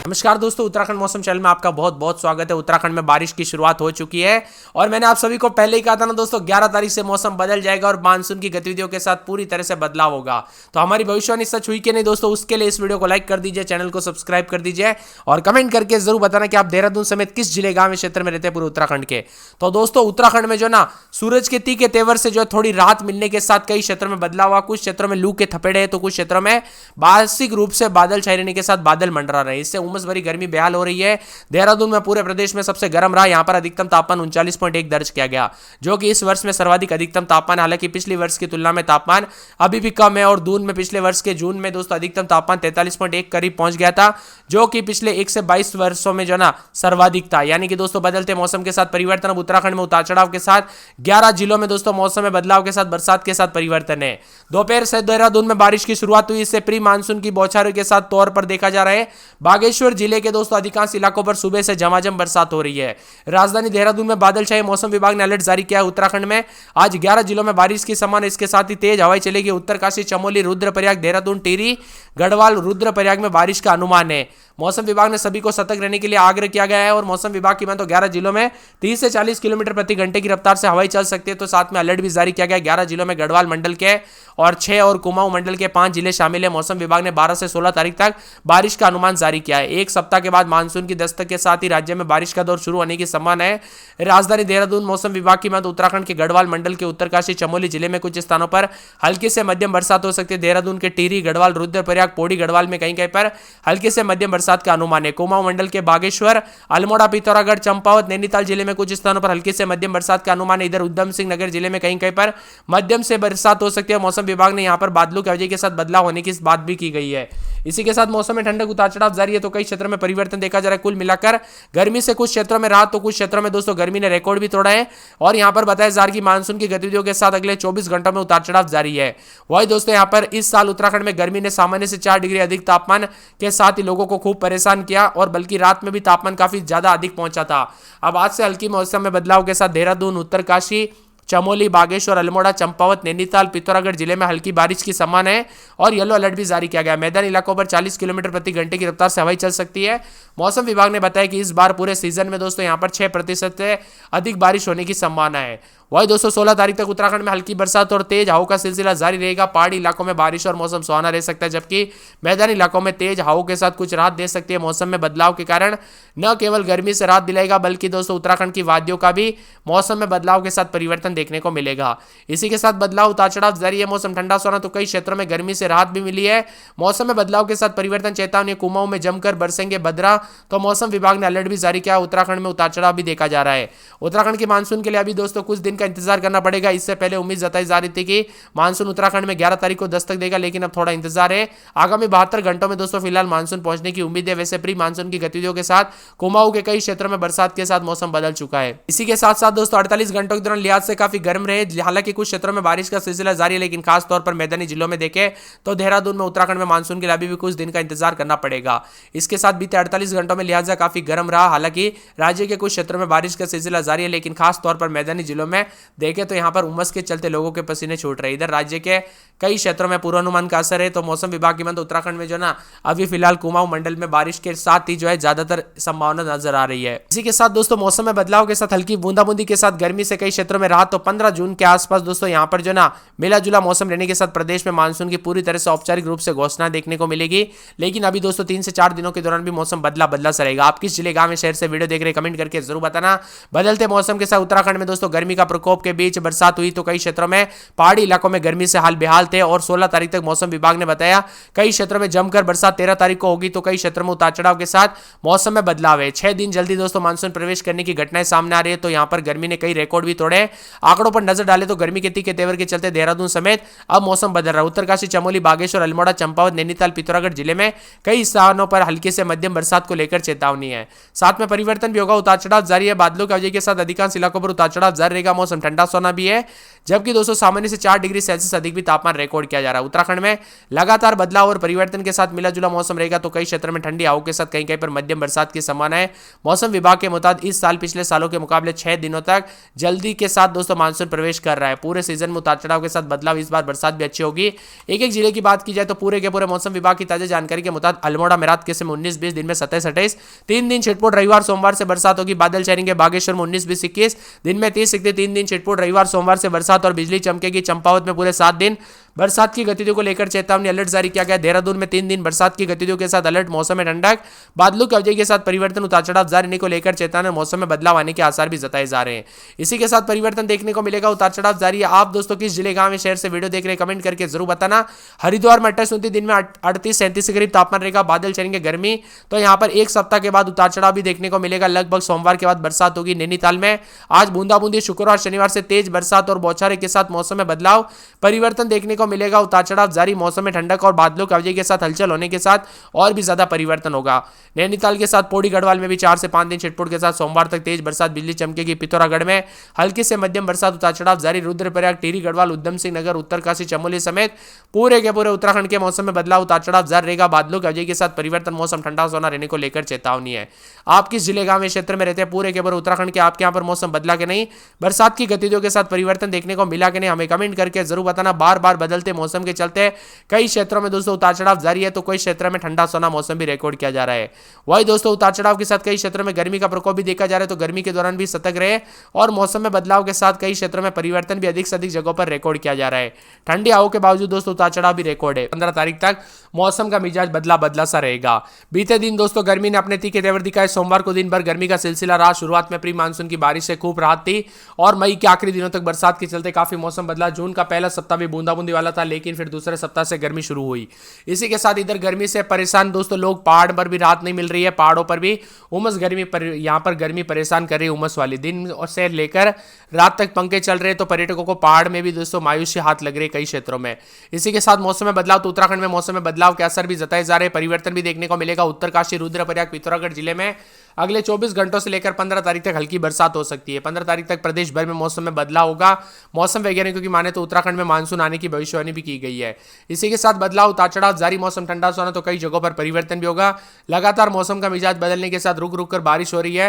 नमस्कार दोस्तों, उत्तराखंड मौसम चैनल में आपका बहुत बहुत स्वागत है। उत्तराखंड में बारिश की शुरुआत हो चुकी है और मैंने आप सभी को पहले ही कहा था ना दोस्तों, 11 तारीख से मौसम बदल जाएगा और मानसून की गतिविधियों के साथ पूरी तरह से बदलाव होगा। तो हमारी भविष्यवाणी सच हुई कि नहीं दोस्तों, उसके लिए इस वीडियो को लाइक कर दीजिए, चैनल को सब्सक्राइब कर दीजिए और कमेंट करके जरूर बताना कि आप देहरादून समेत किस जिले गांव क्षेत्र में रहते हैं पूरे उत्तराखंड के। तो दोस्तों, उत्तराखंड में जो ना सूरज के तीखे तेवर से जो थोड़ी राहत मिलने के साथ कई क्षेत्रों में बदलाव हुआ। कुछ क्षेत्रों में लू के थपेड़े हैं तो कुछ क्षेत्रों में वार्षिक रूप से बादल छाए रहने के साथ बादल मंडरा रहे। इससे उमस भरी गर्मी बेहाल हो रही है। देहरादून में पूरे प्रदेश में सबसे गर्म रहा। यहां पर अधिकतम तापमान 39.1 दर्ज किया गया, जो कि इस वर्ष में सर्वाधिक अधिकतम तापमान। हालांकि पिछले वर्ष की तुलना में तापमान अभी भी कम है और दून में पिछले वर्ष के जून में दोस्तों अधिकतम तापमान 43.1 करीब पहुंच गया था, जो कि पिछले 1 से 22 वर्षों में जो ना सर्वाधिक था। यानी कि दोस्तों बदलते मौसम के साथ परिवर्तन। अब उत्तराखंड में उतार चढ़ाव के साथ 11 जिलों में दोस्तों मौसम में बदलाव के साथ बरसात के साथ परिवर्तन है। दोपहर से देहरादून में बारिश की शुरुआत हुई। इससे प्री मानसून की बौछारों के साथ तौर पर देखा जा रहा है। बागेश्वर जिले के दोस्तों अधिकांश इलाकों पर सुबह से झमाझम बरसात हो रही है। राजधानी देहरादून में बादल छाए। मौसम विभाग ने अलर्ट जारी किया है। उत्तराखंड में आज 11 जिलों में बारिश की संभावना। इसके साथ ही तेज हवाएं चलेगी। उत्तरकाशी, चमोली, रुद्रप्रयाग, देहरादून, टिहरी, गढ़वाल, रुद्रप्रयाग में बारिश का अनुमान है। मौसम विभाग ने सभी को सतर्क रहने के लिए आग्रह किया गया है और मौसम विभाग की माने तो 11 जिलों में 30 से 40 किलोमीटर प्रति घंटे की रफ्तार से हवाएं चल सकती है। तो साथ में अलर्ट भी जारी किया गया। 11 जिलों में गढ़वाल मंडल के और 6 और कुमाऊं मंडल के 5 जिले शामिल है। मौसम विभाग ने 12 से 16 तारीख तक बारिश का अनुमान जारी किया है। एक सप्ताह के बाद मानसून की दस्तक के साथ ही राज्य में बारिश का दौर शुरू होने की संभावना है। राजधानी देहरादून मौसम विभाग की माने उत्तराखंड के गढ़वाल मंडल के उत्तरकाशी, चमोली जिले में कुछ स्थानों पर हल्की से मध्यम बरसात हो सकती है। देहरादून के टिहरी, गढ़वाल, रुद्रप्रयाग, पौड़ी, गढ़वाल में कहीं कहीं पर हल्की से मध्यम बरसात का अनुमान है। कुमाऊं मंडल के बागेश्वर, अल्मोड़ा, पिथौरागढ़, चंपावत, नैनीताल जिले में कुछ स्थानों पर हल्की से मध्यम बरसात का अनुमान है। इधर उधम सिंह नगर जिले में कहीं कहीं पर मध्यम से बरसात हो सकती है। मौसम विभाग ने यहां पर बादलों की वजह के साथ बदलाव होने की बात भी की गई है। इसी के साथ मौसम में ठंडक उतार चढ़ाव जारी है तो कई क्षेत्रों में परिवर्तन देखा जा रहा है। कुल मिलाकर गर्मी से कुछ क्षेत्रों में राहत तो कुछ क्षेत्रों में दोस्तों गर्मी ने रिकॉर्ड भी तोड़ा है। और यहां पर बताया जा रहा है कि मानसून की गतिविधियों के साथ अगले 24 घंटों में उतार चढ़ाव जारी है। वही दोस्तों यहां पर इस साल उत्तराखंड में गर्मी ने सामान्य से 4 डिग्री अधिक तापमान के साथ ही लोगों को खूब परेशान किया और बल्कि रात में भी तापमान काफी ज्यादा अधिक पहुंचा था। अब आज से हल्की मौसम में बदलाव के साथ देहरादून, उत्तरकाशी, चमोली, बागेश्वर, अल्मोड़ा, चंपावत, नैनीताल, पिथौरागढ़ जिले में हल्की बारिश की संभावना है और येलो अलर्ट भी जारी किया गया। मैदानी इलाकों पर 40 किलोमीटर प्रति घंटे की रफ्तार से हवाएं चल सकती है। मौसम विभाग ने बताया कि इस बार पूरे सीजन में दोस्तों यहां पर 6% से अधिक बारिश होने की संभावना है। वही दोस्तों 16 तारीख तक उत्तराखंड में हल्की बरसात और तेज हवाओं का सिलसिला जारी रहेगा। पहाड़ी इलाकों में बारिश और मौसम सुहाना रह सकता है, जबकि मैदानी इलाकों में तेज हवाओं के साथ कुछ राहत दे सकती है। मौसम में बदलाव के कारण न केवल गर्मी से राहत दिलाएगा बल्कि दोस्तों उत्तराखंड की वादियों का भी मौसम में बदलाव के साथ परिवर्तन देखने को मिलेगा। इसी के साथ बदलाव उतार चढ़ाव जारी है। मौसम ठंडा सोना तो कई क्षेत्रों में गर्मी से राहत भी मिली है। मौसम में बदलाव के साथ परिवर्तन चेतावनी। कुमाऊं में जमकर बरसेंगे बदरा तो मौसम विभाग ने अलर्ट भी जारी किया। उत्तराखंड में उतार चढ़ाव भी देखा जा रहा है। उत्तराखंड के मानसून के लिए अभी दोस्तों कुछ दिन का इंतजार करना पड़ेगा। इससे पहले उम्मीद जताई जा रही थी कि मानसून उत्तराखंड में 11 तारीख को दस्तक देगा, लेकिन अब थोड़ा इंतजार है। आगामी 72 घंटों में दोस्तों फिलहाल मानसून पहुंचने की उम्मीद है। वैसे प्री मानसून की गतिविधियों के साथ कुमाऊं के कई क्षेत्रों में बरसात के साथ मौसम बदल चुका है। इसी के साथ साथ दोस्तों 48 घंटों के दौरान लिहाज से काफी गर्म रहे। हालांकि कुछ क्षेत्रों में बारिश का सिलसिला जारी है, लेकिन खास तौर पर मैदानी जिलों में देखें तो देहरादून में उत्तराखंड में मानसून के लिए अभी भी कुछ दिन का इंतजार करना पड़ेगा। इसके साथ बीते 48 घंटों में लिहाजा काफी गर्म रहा। हालांकि राज्य के कुछ क्षेत्रों में बारिश का सिलसिला जारी है, लेकिन खास तौर पर मैदानी जिलों में देखें तो यहां पर उमस के चलते लोगों के पसीने छूट रहे। इधर राज्य के कई क्षेत्रों में पूर्वानुमान का असर है। तो मौसम विभाग की माने तो उत्तराखंड में जो ना अभी फिलहाल कुमाऊं मंडल में बारिश के साथ ही जो है ज्यादातर संभावना नजर आ रही है। इसी के साथ दोस्तों मौसम में बदलाव के साथ हल्की बूंदाबूंदी के साथ गर्मी से कई क्षेत्रों में राहत। तो 15 जून के आसपास दोस्तों यहां पर जो ना मिला जुला मौसम रहने के साथ प्रदेश में मानसून की पूरी तरह से औपचारिक रूप से घोषणा देखने को मिलेगी। लेकिन अभी दोस्तों 3 से 4 दिनों के दौरान भी मौसम बदला बदला सा रहेगा। आप किस जिले, गांव, शहर से वीडियो देख रहे हैं कमेंट करके जरूर बताना। बदलते मौसम के साथ उत्तराखंड में दोस्तों गर्मी का प्रकोप के बीच बरसात हुई तो कई क्षेत्रों में पहाड़ी इलाकों में गर्मी से हाल बेहाल थे। और 16 तारीख तक मौसम विभाग ने बताया कई क्षेत्रों में जमकर बरसात 13 तारीख को होगी तो कई क्षेत्रों में उतार चढ़ाव के साथ मौसम में बदलाव है। 6 दिन जल्दी दोस्तों मानसून प्रवेश करने की घटनाएं सामने आ रही है। तो यहां पर गर्मी ने कई रिकॉर्ड भी तोड़े। आंकड़ों पर नजर डाले तो गर्मी के तीखे तेवर के चलते देहरादून समेत अब मौसम बदल रहा है। उत्तरकाशी, चमोली, बागेश्वर, अल्मोड़ा, चंपावत, नैनीताल, पिथौरागढ़ जिले में कई स्थानों पर हल्की से मध्यम बरसात को लेकर चेतावनी है। साथ में परिवर्तन भी होगा। उतार चढ़ाव जारी है। बादलों की वजह के साथ अधिकांश इलाकों पर उतार चढ़ाव जारी रहेगा। मौसम ठंडा सोना भी है, जबकि दोस्तों सामान्य से 4 डिग्री सेल्सियस अधिक भी तापमान रिकॉर्ड किया जा रहा है। उत्तराखंड में लगातार बदलाव और परिवर्तन के साथ मिला जुला मौसम रहेगा, तो कई क्षेत्रों में ठंडी हवाओं के साथ कहीं कहीं पर मध्यम बरसात की संभावना है। मौसम विभाग के मुताबिक इस साल पिछले सालों के मुकाबले 6 दिनों तक जल्दी के साथ दोस्तों मानसून प्रवेश कर रहा है। पूरे सीजन में उतार चढ़ाव के साथ बदलाव, इस बार बरसात भी अच्छी होगी। एक एक जिले की बात की जाए तो पूरे के पूरे मौसम विभाग की ताजा जानकारी के मुताबिक अल्मोड़ा मेरठ के में 19-20, दिन में 27-28, 3 दिन छिटपुट, रविवार सोमवार से बरसात होगी, बादल छाएंगे। बागेश्वर में 19-20-21, दिन में 30-31, 3 दिन छिटपुट, रविवार सोमवार से बरसात और बिजली चमकेगी। चंपावत में पूरे 7 दिन बरसात की गतिविधियों को लेकर चेतावनी अलर्ट जारी किया गया। देहरादून में 3 दिन बरसात की गतिविधियों के साथ अलर्ट। मौसम में ठंडक, बादलों की अवधि के साथ परिवर्तन, उतार चढ़ाव जारी रहने को लेकर चेतावनी, मौसम में बदलाव आने के आसार भी जताए जा रहे हैं। इसी के साथ परिवर्तन देखने को मिलेगा, उतार चढ़ाव जारी है। आप दोस्तों किस जिले गांव में शहर से वीडियो देख रहे हैं कमेंट करके जरूर बताना। हरिद्वार में 28-29, दिन में 38-37 के करीब तापमान रहेगा, बादल चलेंगे, गर्मी। तो यहाँ पर एक सप्ताह के बाद उतार चढ़ाव भी देखने को मिलेगा। लगभग सोमवार के बाद बरसात होगी। नैनीताल में आज बूंदाबूंदी, शुक्रवार शनिवार से तेज बरसात और बौछारें के साथ मौसम में बदलाव, परिवर्तन देखने को मिलेगा। उतार चढ़ाव जारी, मौसम में ठंडक और बादलों की अवधि के साथ हलचल होने के साथ और भी ज्यादा परिवर्तन होगा। नैनीताल के साथ पौड़ी गढ़वाल में भी 4 से 5 दिन छिटपुट के साथ सोमवार तक तेज बरसात, बिजली चमकेगी। पिथौरागढ़ में हल्की से मध्यम बरसात, उतार चढ़ाव जारी। रुद्रप्रयाग, टिहरी गढ़वाल, उधम सिंह नगर, उत्तरकाशी, चमोली समेत पूरे के पूरे उत्तराखंड के मौसम में बदलाव, उतार चढ़ाव जारी रहेगा। बादलों की अवधि के साथ परिवर्तन, मौसम ठंडा सोना रहने को लेकर चेतावनी है। आप किस जिले गांव में क्षेत्र में रहते हैं पूरे के पूरे उत्तराखंड के, आपके यहाँ पर मौसम बदला के नहीं, बरसात की गतिविधियों के साथ परिवर्तन देखने को मिला कि नहीं, हमें कमेंट करके जरूर बताना। बार बार बदलते मौसम के चलते कई क्षेत्रों में दोस्तों उतार चढ़ाव जारी है, तो कई क्षेत्रों में ठंडा सोना मौसम भी रिकॉर्ड किया जा रहा है। वही दोस्तों उतार चढ़ाव के साथ कई क्षेत्रों में गर्मी का प्रकोप भी देखा जा रहा है, तो गर्मी के दौरान भी सतर्क रहे और मौसम में बदलाव के साथ कई क्षेत्रों में परिवर्तन भी अधिक से अधिक जगहों पर रिकॉर्ड किया जा रहा है। ठंडी हवाओं के बावजूद दोस्तों उतार चढ़ाव भी रिकॉर्ड है। 15 तारीख तक मौसम का मिजाज बदला बदला सा रहेगा। बीते दिन दोस्तों गर्मी ने अपने तीखे तेवर दिखाए। सोमवार को दिन भर गर्मी का सिलसिला रहा। शुरुआत में प्री मानसून की बारिश से खूब राहत थी और मई के आखिरी दिनों तक बरसात के चलते काफी मौसम बदला। जून का पहला सप्ताह भी बूंदाबूंदी वाला था, लेकिन फिर दूसरे सप्ताह से गर्मी शुरू हुई। इसी के साथ इधर गर्मी से परेशान दोस्तों लोग, पहाड़ पर भी राहत नहीं मिल रही है, पहाड़ों पर भी उमस गर्मी पर, यहाँ पर गर्मी परेशान कर रही है। उमस वाली दिन से लेकर रात तक पंखे चल रहे हैं, तो पर्यटकों को पहाड़ में भी दोस्तों मायूसी हाथ लग रही है कई क्षेत्रों में। इसी के साथ मौसम में बदलाव, तो उत्तराखंड में मौसम में बदलाव के असर भी जताए जा रहे हैं, परिवर्तन भी देखने को मिलेगा। उत्तरकाशी, रुद्रप्रयाग, पिथौरागढ़ जिले में अगले 24 घंटों से लेकर 15 तारीख तक हल्की बरसात हो सकती है। 15 तारीख तक प्रदेश भर में मौसम में बदलाव होगा। मौसम वैज्ञानिकों की माने तो उत्तराखंड में मानसून आने की भविष्यवाणी भी की गई है। इसी के साथ बदलाव, उतार चढ़ाव जारी, मौसम ठंडा सोना, तो कई जगहों पर परिवर्तन भी होगा। लगातार मौसम का मिजाज बदलने के साथ रुक रुक कर बारिश हो रही है।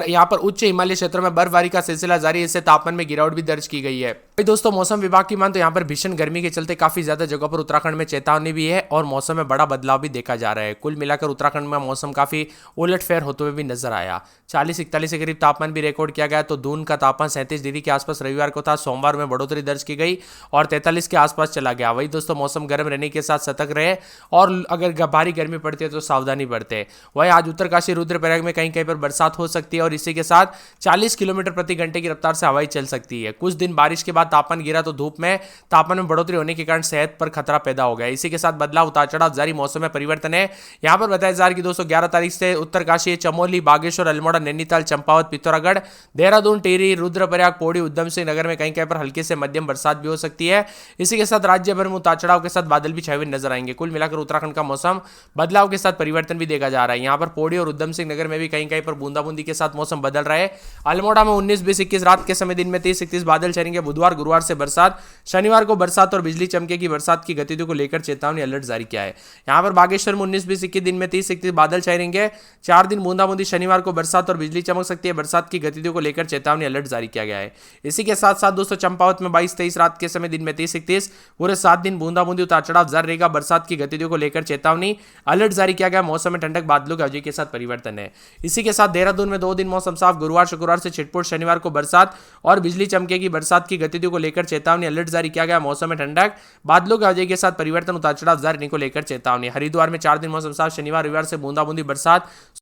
यहाँ पर उच्च हिमालय क्षेत्रों में बर्फबारी का सिलसिला जारी है, इससे तापमान में गिरावट भी दर्ज की गई है। दोस्तों मौसम विभाग की मान तो यहाँ पर भीषण गर्मी के चलते काफी ज्यादा जगहों पर उत्तराखंड में चेतावनी भी है और मौसम में बड़ा बदलाव भी देखा जा रहा है। कुल मिलाकर उत्तराखंड में मौसम काफी उलटफेर होते हुए भी नजर आया। 40-41 के करीब तापमान भी रिकॉर्ड किया गया, तो दून का तापमान 37 डिग्री के आसपास रविवार को था। सोमवार में बढ़ोतरी दर्ज की गई और 43 के आसपास चला गया। वही दोस्तों मौसम गर्म रहने के साथ सतर्क रहे और अगर भारी गर्मी पड़ती है तो सावधानी बरते। वही आज उत्तरकाशी, रुद्रप्रयाग में कहीं कहीं पर बरसात हो सकती है और इसी के साथ 40 किलोमीटर प्रति घंटे की रफ्तार से हवाएं चल सकती है। कुछ दिन बारिश के बाद तापमान गिरा, तो धूप में तापमान में बढ़ोतरी होने के कारण सेहत पर खतरा पैदा हो गया। इसी के साथ बदलाव, उतार चढ़ाव जारी, मौसम में परिवर्तन है। यहाँ पर बताया जा रहा है कि दोस्तों 11 तारीख से उत्तरकाशी, चमोली, बागेश्वर, अल्मोड़ा, नैनीताल, चंपावत, पिथौरागढ़, देहरादून, टिहरी, रुद्रप्रयाग, पौड़ी, उधम सिंह नगर में कहीं कहीं पर हल्के से मध्यम बरसात भी हो सकती है। इसी के साथ राज्य भर में उतार चढ़ाव के साथ बादल भी छाए हुए नजर आएंगे। कुल मिलाकर उत्तराखंड का मौसम बदलाव के साथ परिवर्तन भी देखा जा रहा है। यहाँ पर पौड़ी और उधम सिंह नगर में भी कहीं कहीं पर बूंदाबूंदी के साथ मौसम बदल रहा है। अल्मोड़ा में 19-20-21 रात के समय, दिन में 30-31 बादल छाएंगे। बुधवार गुरुवार से बरसात, शनिवार को बरसात और बिजली चमकेगी। बरसात की गतिविधियों को लेकर चेतावनी अलर्ट जारी किया है। यहाँ पर बागेश्वर में 19-20-21 दिन में 30-31 बादल छाए रहेंगे। 4 दिन बूंदाबूंदी, शनिवार को बरसात और बिजली चमक सकती है। बरसात की गतिविधियों को लेकर चेतावनी अलर्ट जारी किया गया है। इसी के साथ साथ दोस्तों चंपावत में 22-23 रात के समय, दिन में 30-31 पूरे 7 दिन बूंदाबूंदी, उतार चढ़ाव जारी रहेगा। बरसात की गतिविधियों को लेकर चेतावनी अलर्ट जारी किया गया। मौसम में ठंडक, बादलों की अवधि के साथ परिवर्तन है। इसी के साथ देहरादून में 2 दिन मौसम साफ, गुरुवार शुक्रवार से छिटपुट, शनिवार को बरसात और बिजली चमकेगी। बरसात की गतिविधियों को लेकर चेतावनी अलर्ट जारी किया गया। मौसम में ठंडक, बादलों की अवधि के साथ परिवर्तन, उतार चढ़ाव जारी रहने को लेकर चेतावनी। हरिद्वार में 4 दिन मौसम साफ, शनिवार रविवार से बूंदाबूंदी बरसात।